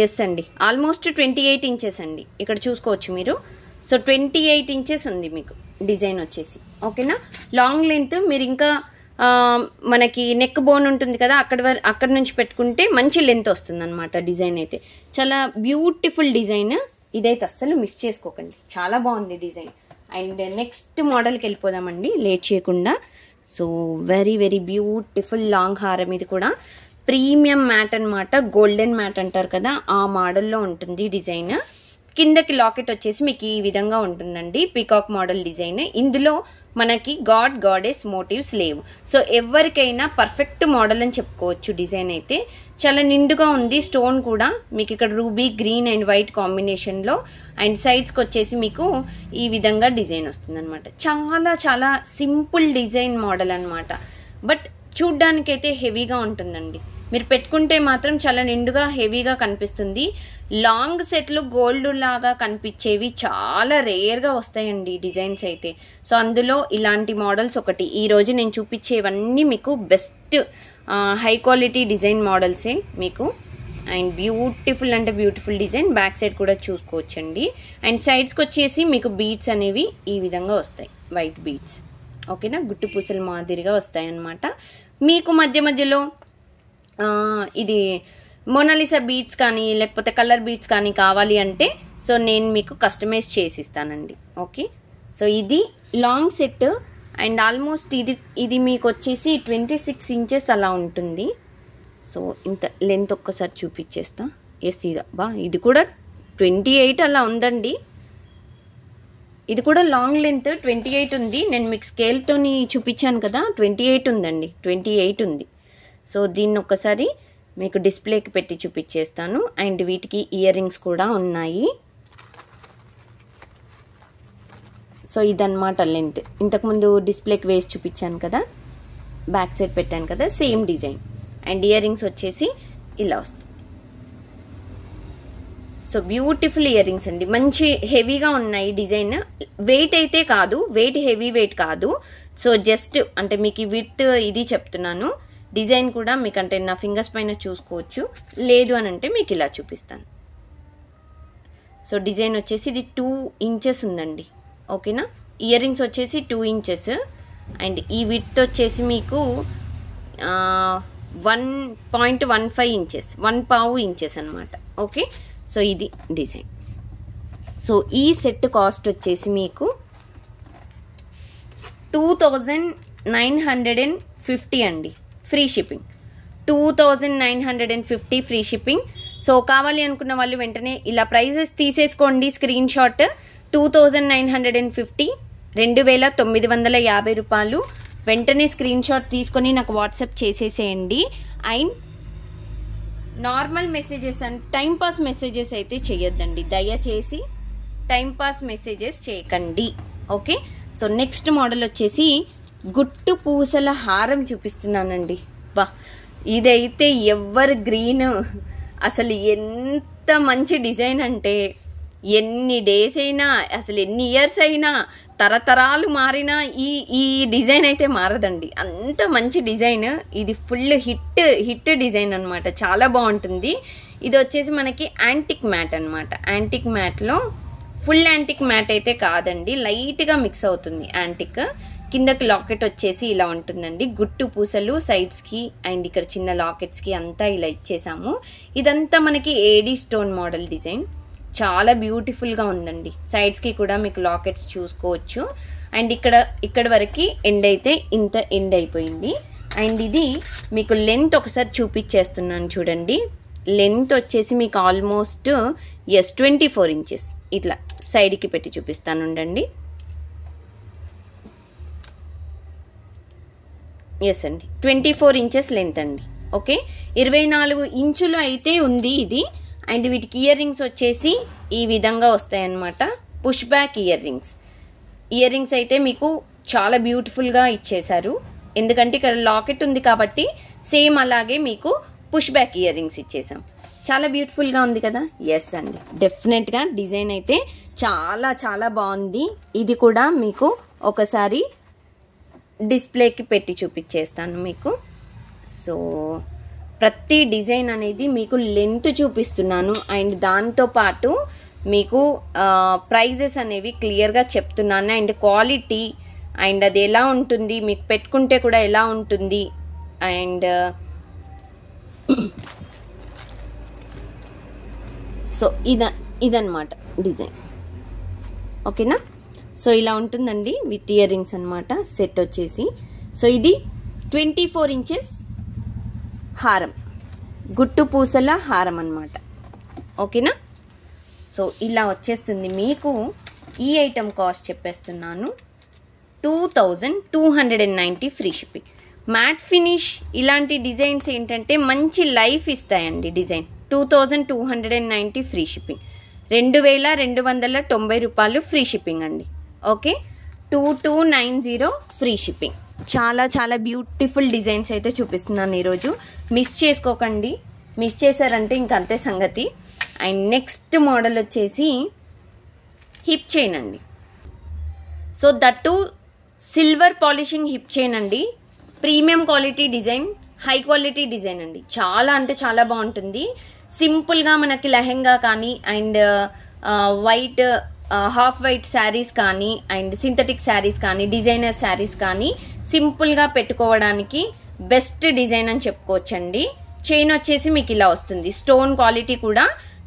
ఎస్ అండి, ఆల్మోస్ట్ 28 ఇంచెస్ అండి. ఇక్కడ చూసుకోవచ్చు మీరు. సో 28 ఇంచెస్ ఉంది మీకు డిజైన్ వచ్చేసి. ఓకేనా? లాంగ్ లెంత్ మీరు ఇంకా మనకి నెక్ బోన్ ఉంటుంది కదా, అక్కడ నుంచి పెట్టుకుంటే మంచి లెంత్ వస్తుంది అనమాట. డిజైన్ అయితే చాలా బ్యూటిఫుల్ డిజైన్. ఇదైతే అస్సలు మిస్ చేసుకోకండి, చాలా బాగుంది డిజైన్. అండ్ నెక్స్ట్ మోడల్కి వెళ్ళిపోదామండి లేట్ చేయకుండా. So very very beautiful long హారం. ఇది కూడా ప్రీమియం మ్యాట్ అనమాట, గోల్డెన్ మ్యాట్ అంటారు కదా, ఆ మోడల్లో ఉంటుంది డిజైన్. కిందకి లాకెట్ వచ్చేసి మీకు ఈ విధంగా ఉంటుందండి, పీకాక్ మోడల్ డిజైన్. ఇందులో మనకి గాడెస్ మోటివ్స్ లేవు. సో ఎవరికైనా పర్ఫెక్ట్ మోడల్ అని చెప్పుకోవచ్చు. డిజైన్ అయితే చాలా నిండుగా ఉంది. స్టోన్ కూడా మీకు ఇక్కడ రూబీ గ్రీన్ అండ్ వైట్ కాంబినేషన్లో, అండ్ సైడ్స్కి వచ్చేసి మీకు ఈ విధంగా డిజైన్ వస్తుంది అనమాట. చాలా చాలా సింపుల్ డిజైన్ మోడల్ అనమాట. బట్ చూడ్డానికైతే హెవీగా ఉంటుందండి. మీరు పెట్టుకుంటే మాత్రం చాలా నిండుగా హెవీగా కనిపిస్తుంది. లాంగ్ సెట్లు గోల్డ్ లాగా కనిపించేవి చాలా రేర్గా వస్తాయండి డిజైన్స్ అయితే. సో అందులో ఇలాంటి మోడల్స్ ఒకటి. ఈరోజు నేను చూపించేవన్నీ మీకు బెస్ట్ హై క్వాలిటీ డిజైన్ మోడల్సే మీకు. అండ్ బ్యూటిఫుల్ అంటే బ్యూటిఫుల్ డిజైన్. బ్యాక్ సైడ్ కూడా చూసుకోవచ్చండి. అండ్ సైడ్స్కి వచ్చేసి మీకు బీడ్స్ అనేవి ఈ విధంగా వస్తాయి, వైట్ బీడ్స్. ఓకేనా? గుట్టు పూసల మాదిరిగా వస్తాయి అన్నమాట. మీకు మధ్య మధ్యలో ఇది మోనాలిసా బీడ్స్ కానీ లేకపోతే కలర్ బీడ్స్ కానీ కావాలి అంటే సో నేను మీకు కస్టమైజ్ చేసి ఇస్తానండి. ఓకే, సో ఇది లాంగ్ సెట్. అండ్ ఆల్మోస్ట్ ఇది మీకు వచ్చేసి 26 ఇంచెస్ అలా ఉంటుంది. సో ఇంత లెంత్ ఒక్కసారి చూపించేస్తా. ఎస్, ఇది కూడా 28 అలా ఉందండి. ఇది కూడా లాంగ్ లెంత్ 28 ఉంది. నేను మీకు స్కేల్తోని చూపించాను కదా, 28 ఉందండి, 28 ఉంది. సో దీన్ని ఒక్కసారి మీకు డిస్ప్లేకి పెట్టి చూపించేస్తాను. అండ్ వీటికి ఇయర్ రింగ్స్ కూడా ఉన్నాయి. సో ఇదన్నమాట లెంత్. ఇంతకుముందు డిస్ప్లేకి వేసి చూపించాను కదా, బ్యాక్ సైడ్ పెట్టాను కదా, same design. And ear rings వచ్చేసి ఇలా వస్తాయి. సో బ్యూటిఫుల్ ఇయర్ రింగ్స్ అండి, మంచి హెవీగా ఉన్నాయి డిజైన్. వెయిట్ అయితే కాదు, వెయిట్ హెవీ వెయిట్ కాదు. సో జస్ట్ అంటే మీకు విత్ ఇది చెప్తున్నాను. డిజైన్ కూడా మీకు అంటే నా ఫింగర్స్ పైన చూసుకోవచ్చు, లేదు అని అంటే మీకు ఇలా చూపిస్తాను. సో డిజైన్ వచ్చేసి ఇది 2 ఇంచెస్ ఉందండి, ఓకేనా. ఇయర్ రింగ్స్ వచ్చేసి 2 ఇంచెస్ అండ్ ఈ విత్ వచ్చేసి మీకు 1.15 ఇంచెస్, 1.5 ఇంచెస్ అనమాట, ఓకే. సో ఇది డిజైన్. సో ఈ సెట్ కాస్ట్ వచ్చేసి మీకు 2950 అండి, free shipping. 2950 free shipping. So కావాలి అనుకున్న వాళ్ళు వెంటనే ఇలా ప్రైజెస్ తీసేసుకోండి, స్క్రీన్ షాట్. 2950, 2950 రూపాయలు. వెంటనే స్క్రీన్ షాట్ తీసుకొని నాకు వాట్సాప్ చేసేసేయండి. And normal messages and timepass messages అయితే చేయొద్దండి, దయచేసి టైంపాస్ మెసేజెస్ చేయకండి, ఓకే. సో నెక్స్ట్ మోడల్ వచ్చేసి గుట్టు పూసల హారం చూపిస్తున్నానండి. బా, ఇదైతే ఎవర్ గ్రీన్, అసలు ఎంత మంచి డిజైన్ అంటే ఎన్ని డేస్ అయినా, అసలు ఎన్ని ఇయర్స్ అయినా, తరతరాలు మారినా ఈ డిజైన్ అయితే మారదండి, అంత మంచి డిజైన్. ఇది ఫుల్ హిట్ డిజైన్ అనమాట, చాలా బాగుంటుంది. ఇది వచ్చేసి మనకి యాంటిక్ మ్యాట్ అనమాట. యాంటిక్ మ్యాట్లో ఫుల్ యాంటిక్ మ్యాట్ అయితే కాదండి, లైట్గా మిక్స్ అవుతుంది యాంటిక్. కిందకి లాకెట్ వచ్చేసి ఇలా ఉంటుందండి, గుట్టు పూసలు సైడ్స్కి అండ్ ఇక్కడ చిన్న లాకెట్స్కి అంతా ఇలా ఇచ్చేసాము. ఇదంతా మనకి ఏడీ స్టోన్ మోడల్ డిజైన్, చాలా బ్యూటిఫుల్గా ఉందండి. సైడ్స్కి కూడా మీకు లాకెట్స్ చూసుకోవచ్చు. అండ్ ఇక్కడ వరకు ఎండ్ అయితే ఇంత ఎండ్ అయిపోయింది. అండ్ ఇది మీకు లెంత్ ఒకసారి చూపించేస్తున్నాను చూడండి. లెంత్ వచ్చేసి మీకు ఆల్మోస్ట్ 24 ఇంచెస్. ఇట్లా సైడ్కి పెట్టి చూపిస్తాను ఉండండి. ఎస్ అండి, 24 ఇంచెస్ లెంత్ అండి, ఓకే. 24 ఇంచులు అయితే ఉంది ఇది. అండ్ వీటికి ఇయర్ రింగ్స్ వచ్చేసి ఈ విధంగా వస్తాయన్నమాట, push back ear rings. Ear rings అయితే మీకు చాలా బ్యూటిఫుల్గా ఇచ్చేశారు, ఎందుకంటే ఇక్కడ లాకెట్ ఉంది కాబట్టి సేమ్ అలాగే మీకు పుష్ బ్యాక్ ఇయర్ రింగ్స్ ఇచ్చేసాం. చాలా బ్యూటిఫుల్గా ఉంది కదా. ఎస్ అండి, డెఫినెట్గా డిజైన్ అయితే చాలా చాలా బాగుంది. ఇది కూడా మీకు ఒకసారి డిస్ప్లేకి పెట్టి చూపించేస్తాను మీకు. సో ప్రతి డిజైన్ అనేది మీకు లెంత్ చూపిస్తున్నాను అండ్ దాంతోపాటు మీకు ప్రైజెస్ అనేవి క్లియర్గా చెప్తున్నాను. అండ్ క్వాలిటీ అండ్ అది ఎలా ఉంటుంది, మీకు పెట్టుకుంటే కూడా ఎలా ఉంటుంది. అండ్ సో ఇదన్నమాట డిజైన్, ఓకేనా. సో ఇలా ఉంటుందండి విత్ ఇయర్ రింగ్స్ అనమాట సెట్ వచ్చేసి. సో ఇది 24 ఇంచెస్ హారం, గుట్టు పూసల హారం అనమాట, ఓకేనా. సో ఇలా వచ్చేస్తుంది మీకు. ఈ ఐటమ్ కాస్ట్ చెప్పేస్తున్నాను 2290 ఫ్రీ షిప్పింగ్. మ్యాట్ ఫినిష్ ఇలాంటి డిజైన్స్ ఏంటంటే మంచి లైఫ్ ఇస్తాయండి. డిజైన్ 2290 ఫ్రీ షిప్పింగ్, 2290 రూపాయలు ఫ్రీ షిప్పింగ్ అండి, ఓకే. 2290 free shipping. చాలా చాలా బ్యూటిఫుల్ డిజైన్స్ అయితే చూపిస్తున్నాను ఈరోజు, మిస్ చేసుకోకండి. మిస్ చేశారంటే ఇంకంతే సంగతి. అండ్ నెక్స్ట్ మోడల్ వచ్చేసి హిప్ చైన్ అండి. So that silver polishing hip chain అండి, premium quality design, high quality design అండి. చాలా అంటే చాలా బాగుంటుంది. సింపుల్గా మనకి లెహెంగా కానీ and white half white saris కానీ అండ్ సింథటిక్ శారీస్ కానీ డిజైనర్ శారీస్ కానీ సింపుల్గా పెట్టుకోవడానికి బెస్ట్ డిజైన్ అని చెప్పుకోవచ్చండి. చైన్ వచ్చేసి మీకు ఇలా వస్తుంది. స్టోన్ క్వాలిటీ కూడా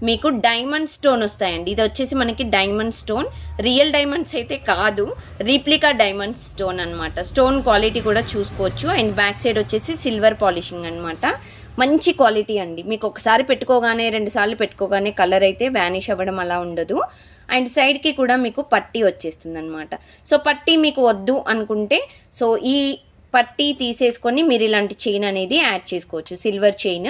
మీకు డైమండ్ స్టోన్ వస్తాయండి. ఇది వచ్చేసి మనకి డైమండ్ స్టోన్, రియల్ డైమండ్స్ అయితే కాదు, రీప్లికా డైమండ్ స్టోన్ అనమాట. స్టోన్ క్వాలిటీ కూడా చూసుకోవచ్చు. అండ్ బ్యాక్ సైడ్ వచ్చేసి సిల్వర్ పాలిషింగ్ అనమాట. మంచి క్వాలిటీ అండి. మీకు ఒకసారి పెట్టుకోగానే 2 సార్లు పెట్టుకోగానే కలర్ అయితే వ్యానిష్ అవ్వడం అలా ఉండదు. అండ్ సైడ్కి కూడా మీకు పట్టీ వచ్చేస్తుంది అనమాట. సో పట్టీ మీకు వద్దు అనుకుంటే సో ఈ పట్టీ తీసేసుకొని మీరు ఇలాంటి చైన్ అనేది యాడ్ చేసుకోవచ్చు. సిల్వర్ చైన్,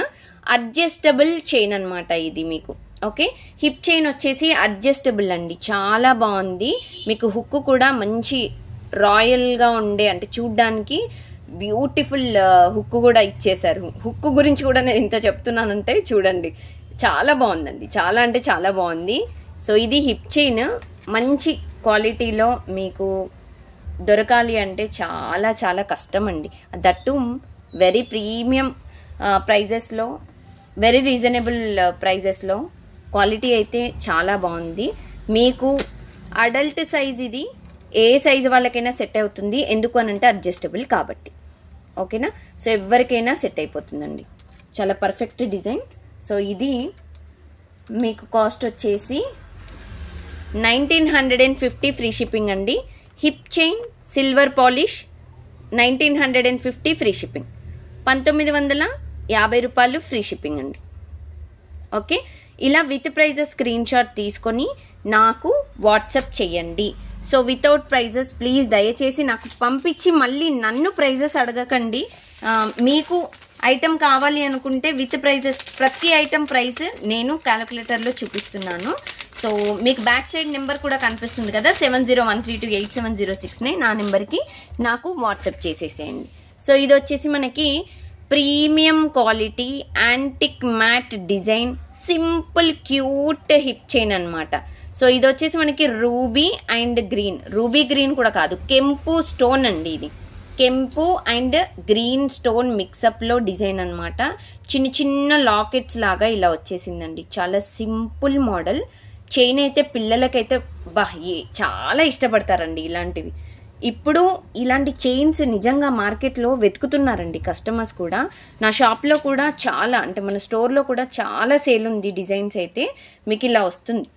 అడ్జస్టబుల్ చైన్ అనమాట ఇది మీకు, ఓకే. హిప్ చైన్ వచ్చేసి అడ్జస్టబుల్ అండి, చాలా బాగుంది. మీకు హుక్ కూడా మంచి రాయల్గా ఉండే, అంటే చూడ్డానికి బ్యూటిఫుల్ హుక్ కూడా ఇచ్చేసారు. హుక్ గురించి కూడా నేను ఇంత చెప్తున్నానంటే చూడండి, చాలా బాగుందండి, చాలా అంటే చాలా బాగుంది. సో ఇది హిప్ చైన్ మంచి క్వాలిటీలో మీకు దొరకాలి అంటే చాలా చాలా కష్టం అండి. దట్టు వెరీ ప్రీమియం ప్రైజెస్లో, వెరీ రీజనబుల్ ప్రైజెస్లో క్వాలిటీ అయితే చాలా బాగుంది. మీకు అడల్ట్ సైజ్ ఇది ఏ సైజు వాళ్ళకైనా సెట్ అవుతుంది, ఎందుకు అని అంటే అడ్జస్టబుల్ కాబట్టి. ఓకేనా, సో ఎవరికైనా సెట్ అయిపోతుందండి, చాలా పర్ఫెక్ట్ డిజైన్. సో ఇది మీకు కాస్ట్ వచ్చేసి 1950 ఫ్రీ షిప్పింగ్ అండి. Hip chain silver polish 1950 free shipping, 1950 రూపాయలు ఫ్రీ షిప్పింగ్ అండి. ఓకే, ఇలా విత్ ప్రైజెస్ స్క్రీన్ షాట్ తీసుకొని నాకు వాట్సాప్ చేయండి. సో వితౌట్ ప్రైజెస్ ప్లీజ్ దయచేసి నాకు పంపించి మళ్ళీ నన్ను ప్రైజెస్ అడగకండి. మీకు ఐటమ్ కావాలి అనుకుంటే విత్ ప్రైజెస్, ప్రతి ఐటమ్ ప్రైస్ నేను క్యాలిక్యులేటర్లో చూపిస్తున్నాను. సో మీకు బ్యాక్ సైడ్ నెంబర్ కూడా కనిపిస్తుంది కదా, 7013287069, నా నెంబర్కి నాకు వాట్సాప్ చేసేసేయండి. సో ఇది వచ్చేసి మనకి premium quality antique mat design simple cute hip chain అనమాట. సో ఇది వచ్చేసి మనకి ruby and green, ruby green కూడా కాదు, కెంపు స్టోన్ అండి. ఇది కెంపు అండ్ గ్రీన్ స్టోన్ మిక్సప్లో డిజైన్ అనమాట. చిన్న చిన్న లాకెట్స్ లాగా ఇలా వచ్చేసిందండి, చాలా సింపుల్ మోడల్. చైన్ అయితే పిల్లలకైతే చాలా ఇష్టపడతారండి ఇలాంటివి. ఇప్పుడు ఇలాంటి చైన్స్ నిజంగా మార్కెట్లో వెతుకుతున్నారండి కస్టమర్స్ కూడా. నా షాప్లో కూడా చాలా, అంటే మన స్టోర్లో కూడా చాలా సేల్ ఉంది. డిజైన్స్ అయితే మీకు ఇలా వస్తుంది,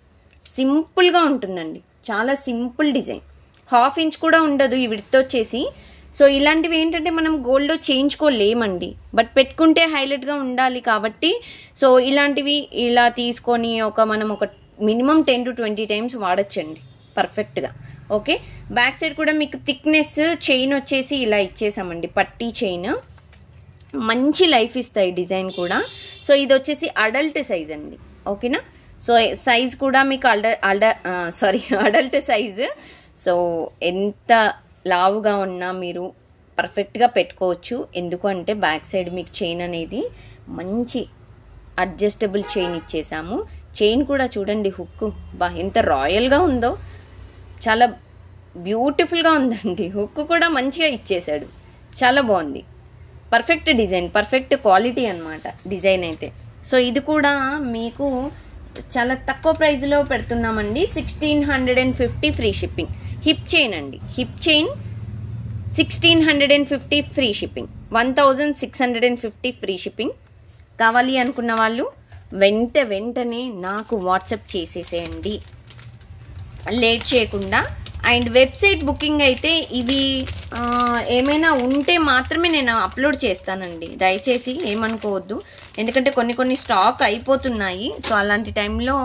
సింపుల్గా ఉంటుందండి, చాలా సింపుల్ డిజైన్. 1/2 ఇంచ్ కూడా ఉండదు ఈ విడ్త్ వచ్చేసి. సో ఇలాంటివి ఏంటంటే మనం గోల్డ్లో చేయించుకోలేమండి, బట్ పెట్టుకుంటే హైలైట్గా ఉండాలి కాబట్టి సో ఇలాంటివి ఇలా తీసుకొని మనం ఒక మినిమం 10 to 20 టైమ్స్ వాడచ్చండి పర్ఫెక్ట్గా. ఓకే, బ్యాక్ సైడ్ కూడా మీకు థిక్నెస్ చైన్ వచ్చేసి ఇలా ఇచ్చేసామండి, పట్టీ చైన్, మంచి లైఫ్ ఇస్తాయి డిజైన్ కూడా. సో ఇది వచ్చేసి అడల్ట్ సైజ్ అండి. ఓకేనా, సో సైజ్ కూడా మీకు అడల్ట్ సైజు. సో ఎంత లావుగా ఉన్నా మీరు పర్ఫెక్ట్గా పెట్టుకోవచ్చు. ఎందుకు అంటే బ్యాక్ సైడ్ మీకు చైన్ అనేది మంచి అడ్జస్టబుల్ చైన్ ఇచ్చేసాము. చైన్ కూడా చూడండి, హుక్ ఎంత రాయల్గా ఉందో, చాలా బ్యూటిఫుల్గా ఉందండి. హుక్ కూడా మంచిగా ఇచ్చేసాడు, చాలా బాగుంది. పర్ఫెక్ట్ డిజైన్, పర్ఫెక్ట్ క్వాలిటీ అనమాట డిజైన్ అయితే. సో ఇది కూడా మీకు చాలా తక్కువ ప్రైస్లో పెడుతున్నామండి, 1650 ఫ్రీ షిప్పింగ్. హిప్ చైన్ అండి, hip chain 1650 free shipping, 1650 free shipping. కావాలి అనుకున్న వాళ్ళు వెంటనే నాకు వాట్సాప్ చేసేసేయండి, లేట్ చేయకుండా. అండ్ వెబ్సైట్ బుకింగ్ అయితే ఇవి ఏమైనా ఉంటే మాత్రమే నేను అప్లోడ్ చేస్తానండి, దయచేసి ఏమనుకోవద్దు. ఎందుకంటే కొన్ని స్టాక్ అయిపోతున్నాయి. సో అలాంటి టైంలో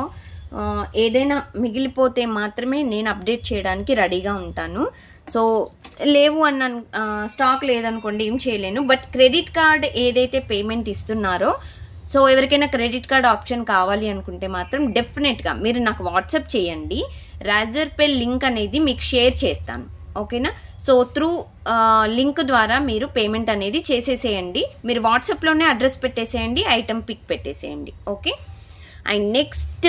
ఏదైనా మిగిలిపోతే మాత్రమే నేను అప్డేట్ చేయడానికి రెడీగా ఉంటాను. సో లేవు అన్న స్టాక్ లేదనుకోండి ఏం చేయలేను. బట్ క్రెడిట్ కార్డ్ ఏదైతే పేమెంట్ ఇస్తున్నారో, సో ఎవరికైనా క్రెడిట్ కార్డ్ ఆప్షన్ కావాలి అనుకుంటే మాత్రం డెఫినెట్గా మీరు నాకు వాట్సాప్ చేయండి. రాజర్ పే లింక్ అనేది మీకు షేర్ చేస్తాను. ఓకేనా, సో త్రూ లింక్ ద్వారా మీరు పేమెంట్ అనేది చేసేసేయండి. మీరు వాట్సాప్లోనే అడ్రస్ పెట్టేసేయండి, ఐటమ్ పిక్ పెట్టేసేయండి. Okay, and next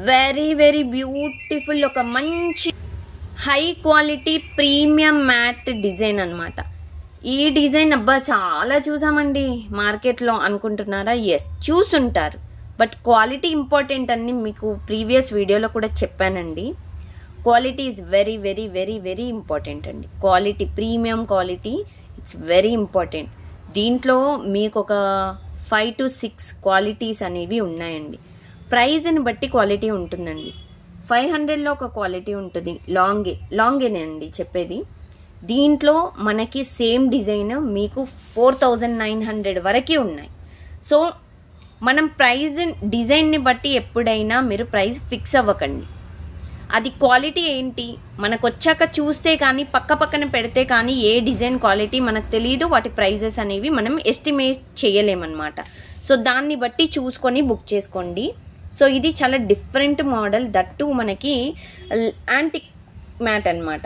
very beautiful ఒక మంచి high quality premium matte design అనమాట. ఈ డిజైన్ అబ్బా చాలా చూసామండి మార్కెట్లో అనుకుంటున్నారా? ఎస్, చూసుంటారు. బట్ క్వాలిటీ ఇంపార్టెంట్ అని మీకు ప్రీవియస్ వీడియోలో కూడా చెప్పానండి. క్వాలిటీ ఈజ్ వెరీ ఇంపార్టెంట్ అండి. Quality, premium quality, it's very important. దీంట్లో మీకు ఒక 5 to 6 క్వాలిటీస్ అనేవి ఉన్నాయండి. ప్రైజ్ని బట్టి క్వాలిటీ ఉంటుందండి. 500లో ఒక క్వాలిటీ ఉంటుంది, లాంగేనే అండి చెప్పేది. దీంట్లో మనకి సేమ్ డిజైన్ మీకు 4900 వరకు ఉన్నాయి. సో మనం ప్రైజ్ డిజైన్ని బట్టి ఎప్పుడైనా మీరు ప్రైస్ ఫిక్స్ అవ్వకండి. అది క్వాలిటీ ఏంటి మనకు వచ్చాక చూస్తే కానీ, పక్కన పెడితే కానీ ఏ డిజైన్ క్వాలిటీ మనకు తెలియదు, వాటి ప్రైజెస్ అనేవి మనం ఎస్టిమేట్ చేయలేమన్నమాట. సో దాన్ని బట్టి చూసుకొని బుక్ చేసుకోండి. సో ఇది చాలా డిఫరెంట్ మోడల్, దట్టు మనకి యాంటిక్ మ్యాట్ అనమాట.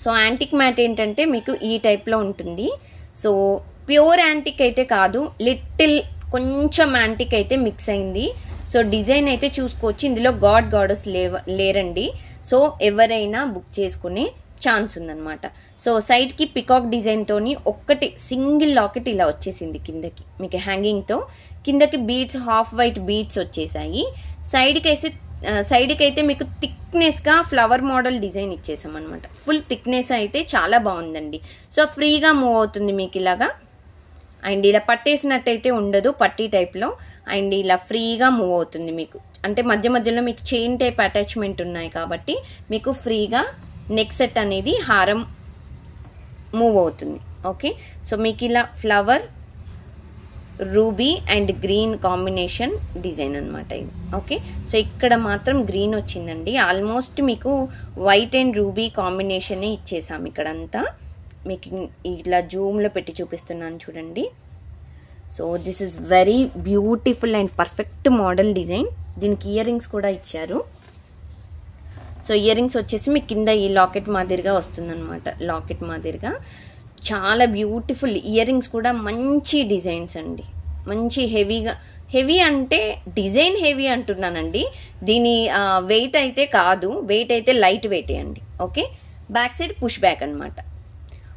సో యాంటిక్ మ్యాట్ ఏంటంటే మీకు ఈ టైప్లో ఉంటుంది. సో ప్యూర్ యాంటిక్ అయితే కాదు, లిటిల్ కొంచెం యాంటిక్ అయితే మిక్స్ అయింది. సో డిజైన్ అయితే చూసుకోవచ్చు, ఇందులో గాడెస్ లేరండి. సో ఎవరైనా బుక్ చేసుకునే ఛాన్స్ ఉందన్నమాట. సో సైడ్కి పికాక్ డిజైన్తోని ఒక్కటి సింగిల్ లాకెట్ ఇలా వచ్చేసింది కిందకి మీకు హ్యాంగింగ్తో. కిందకి బీడ్స్ హాఫ్ వైట్ బీడ్స్ వచ్చేసాయి. సైడ్కి అయితే మీకు థిక్నెస్గా ఫ్లవర్ మోడల్ డిజైన్ ఇచ్చేసాం అనమాట. ఫుల్ థిక్నెస్ అయితే చాలా బాగుందండి. సో ఫ్రీగా మూవ్ అవుతుంది మీకు ఇలాగా. అండ్ ఇలా పట్టేసినట్టయితే ఉండదు, పట్టీ టైప్లో. అండ్ ఇలా ఫ్రీగా మూవ్ అవుతుంది మీకు, అంటే మధ్య మధ్యలో మీకు చైన్ టైప్ అటాచ్మెంట్ ఉన్నాయి కాబట్టి మీకు ఫ్రీగా నెక్ సెట్ అనేది హారం మూవ్ అవుతుంది. ఓకే, సో మీకు ఇలా flower ruby and green combination design అనమాట ఇది. ఓకే, సో ఇక్కడ మాత్రం గ్రీన్ వచ్చిందండి. ఆల్మోస్ట్ మీకు వైట్ అండ్ రూబీ కాంబినేషనే ఇచ్చేసాం ఇక్కడంతా. మీకు ఇలా జూమ్లో పెట్టి చూపిస్తున్నాను చూడండి. So this is very beautiful and perfect model design. దీనికి ఇయర్ రింగ్స్ కూడా ఇచ్చారు. సో ఇయర్ రింగ్స్ వచ్చేసి మీకు కింద ఈ లాకెట్ మాదిరిగా వస్తుందన్నమాట. లాకెట్ మాదిరిగా చాలా బ్యూటిఫుల్ ఇయర్ రింగ్స్ కూడా మంచి డిజైన్స్ అండి. మంచి హెవీగా, హెవీ అంటే డిజైన్ హెవీ అంటున్నానండి, దీని వెయిట్ అయితే కాదు, వెయిట్ అయితే లైట్ వెయిటే అండి. Okay, back side push back అనమాట.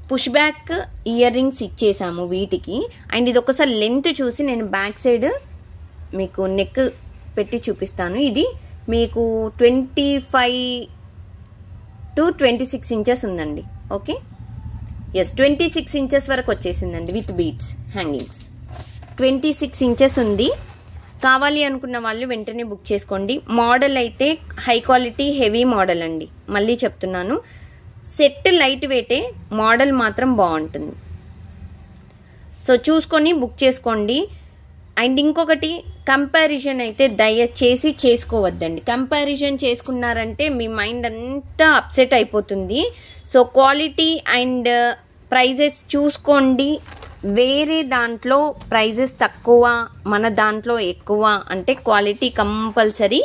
పుష్ బ్యాక్ ఇయర్ రింగ్స్ ఇచ్చేసాము వీటికి. అండ్ ఇది ఒకసారి లెంత్ చూసి నేను బ్యాక్ సైడ్ మీకు నెక్ పెట్టి చూపిస్తాను. ఇది మీకు 25 to 26 ఇంచెస్ ఉందండి. ఓకే, ఎస్ 26 ఇంచెస్ వరకు వచ్చేసిందండి విత్ బీడ్స్ హ్యాంగింగ్స్. 26 ఇంచెస్ ఉంది. కావాలి అనుకున్న వాళ్ళు వెంటనే బుక్ చేసుకోండి. మోడల్ అయితే హై క్వాలిటీ హెవీ మోడల్ అండి. మళ్ళీ చెప్తున్నాను, సెట్ లైట్ వెయిటే, మోడల్ మాత్రం బాగుంటుంది. సో చూసుకొని బుక్ చేసుకోండి. అండ్ ఇంకొకటి, కంపారిజన్ అయితే దయచేసి చేసుకోవద్దండి. కంపారిజన్ చేసుకున్నారంటే మీ మైండ్ అంతా అప్సెట్ అయిపోతుంది. సో క్వాలిటీ అండ్ ప్రైజెస్ చూసుకోండి. వేరే దాంట్లో ప్రైజెస్ తక్కువ, మన దాంట్లో ఎక్కువ అంటే క్వాలిటీ కంపల్సరీ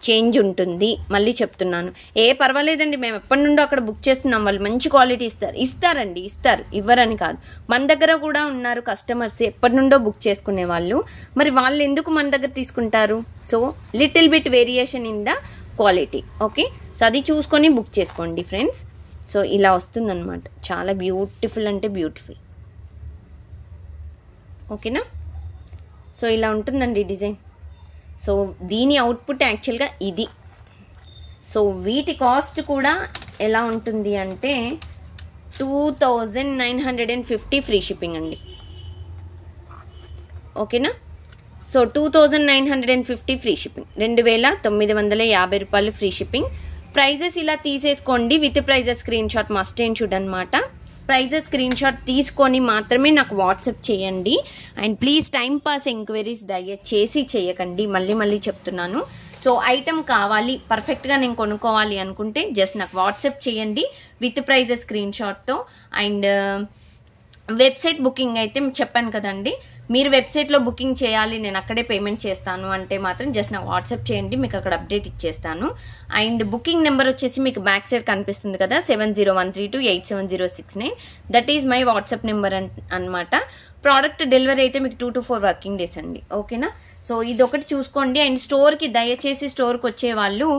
చేంజ్ ఉంటుంది. మళ్ళీ చెప్తున్నాను, పర్వాలేదండి, మేము ఎప్పటి నుండో అక్కడ బుక్ చేస్తున్నాం, వాళ్ళు మంచి క్వాలిటీ ఇస్తారండి, ఇవ్వరని కాదు. మన దగ్గర కూడా ఉన్నారు కస్టమర్స్ ఎప్పటి నుండో బుక్ చేసుకునే వాళ్ళు. మరి వాళ్ళు ఎందుకు మన దగ్గర తీసుకుంటారు? So little bit variation in the quality. Okay, so అది చూసుకొని బుక్ చేసుకోండి ఫ్రెండ్స్. సో ఇలా వస్తుందన్నమాట, చాలా బ్యూటిఫుల్ అంటే బ్యూటిఫుల్. ఓకేనా, సో ఇలా ఉంటుందండి డిజైన్. సో దీని అవుట్పుట్ యాక్చువల్గా ఇది. సో వీటి కాస్ట్ కూడా ఎలా ఉంటుంది అంటే 2950 ఫ్రీ షిప్పింగ్ అండి. ఓకేనా, సో 2950 ఫ్రీ షిప్పింగ్, 2950 రూపాయలు ఫ్రీ షిప్పింగ్. ప్రైజెస్ ఇలా తీసేసుకోండి, with prices screen shot must and should అనమాట. ప్రైజెస్ స్క్రీన్ షాట్ తీసుకొని మాత్రమే నాకు వాట్సాప్ చేయండి. And please time pass enquiries దయచేసి చేయకండి, మళ్ళీ చెప్తున్నాను. సో ఐటమ్ కావాలి, పర్ఫెక్ట్గా నేను కొనుక్కోవాలి అనుకుంటే జస్ట్ నాకు వాట్సాప్ చేయండి విత్ ప్రైజెస్ స్క్రీన్ షాట్తో. అండ్ వెబ్సైట్ బుకింగ్ అయితే చెప్పాను కదండి, మీరు వెబ్సైట్లో బుకింగ్ చేయాలి, నేను అక్కడే పేమెంట్ చేస్తాను అంటే మాత్రం జస్ట్ నాకు వాట్సాప్ చేయండి, మీకు అక్కడ అప్డేట్ ఇచ్చేస్తాను. అండ్ బుకింగ్ నెంబర్ వచ్చేసి మీకు బ్యాక్ సైడ్ కనిపిస్తుంది కదా, 7013287069. That is my WhatsApp number అనమాట. ప్రోడక్ట్ డెలివరీ అయితే మీకు 2 to 4 వర్కింగ్ డేస్ అండి. ఓకేనా, సో ఇది ఒకటి చూసుకోండి. అండ్ స్టోర్కి దయచేసి స్టోర్కి వచ్చే వాళ్ళు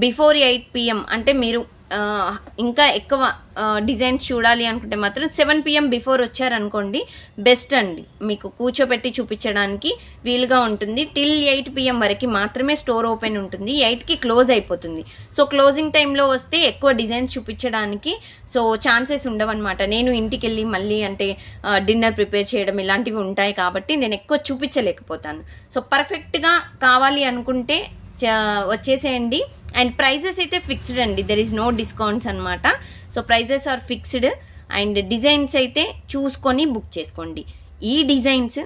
బిఫోర్ 8 PM అంటే మీరు ఇంకా ఎక్కువ డిజైన్స్ చూడాలి అనుకుంటే మాత్రం 7 PM బిఫోర్ వచ్చారనుకోండి బెస్ట్ అండి, మీకు కూర్చోబెట్టి చూపించడానికి వీలుగా ఉంటుంది. టిల్ 8 PM వరకు మాత్రమే స్టోర్ ఓపెన్ ఉంటుంది, 8కి క్లోజ్ అయిపోతుంది. సో క్లోజింగ్ టైంలో వస్తే ఎక్కువ డిజైన్స్ చూపించడానికి సో ఛాన్సెస్ ఉండవన్నమాట. నేను ఇంటికి వెళ్ళి మళ్ళీ అంటే డిన్నర్ ప్రిపేర్ చేయడం ఇలాంటివి ఉంటాయి కాబట్టి నేను ఎక్కువ చూపించలేకపోతాను. సో పర్ఫెక్ట్గా కావాలి అనుకుంటే వచ్చేసేయండి. అండ్ ప్రైజెస్ అయితే ఫిక్స్డ్ అండి, దెర్ ఈజ్ నో డిస్కౌంట్స్ అనమాట. So prices are fixed. And designs అయితే చూసుకొని బుక్ చేసుకోండి. ఈ డిజైన్స్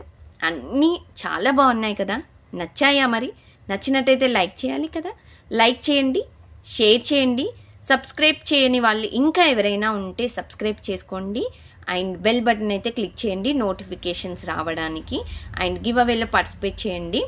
అన్నీ చాలా బాగున్నాయి కదా, నచ్చాయా? మరి నచ్చినట్టయితే లైక్ చేయాలి కదా, లైక్ చేయండి, షేర్ చేయండి. సబ్స్క్రైబ్ చేయని వాళ్ళు ఇంకా ఎవరైనా ఉంటే సబ్స్క్రైబ్ చేసుకోండి. అండ్ బెల్ బటన్ అయితే క్లిక్ చేయండి నోటిఫికేషన్స్ రావడానికి. అండ్ గివ్ అవేలో పార్టిసిపేట్ చేయండి.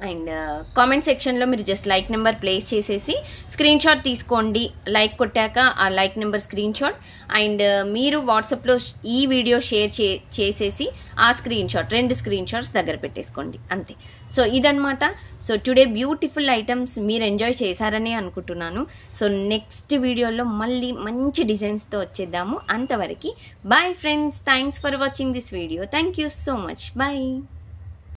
అండ్ కామెంట్ సెక్షన్లో మీరు జస్ట్ లైక్ నెంబర్ ప్లేస్ చేసేసి స్క్రీన్ షాట్ తీసుకోండి. లైక్ కొట్టాక ఆ like number screen shot and మీరు వాట్సాప్లో ఈ వీడియో షేర్ చేసేసి ఆ స్క్రీన్ షాట్ 2 స్క్రీన్ షాట్స్ దగ్గర పెట్టేసుకోండి అంతే. సో ఇదనమాట. సో టుడే బ్యూటిఫుల్ ఐటమ్స్ మీరు ఎంజాయ్ చేశారని అనుకుంటున్నాను. సో నెక్స్ట్ వీడియోలో మళ్ళీ మంచి డిజైన్స్తో వచ్చేద్దాము. అంతవరకు bye friends. Thanks for watching this video. Thank you so much. Bye.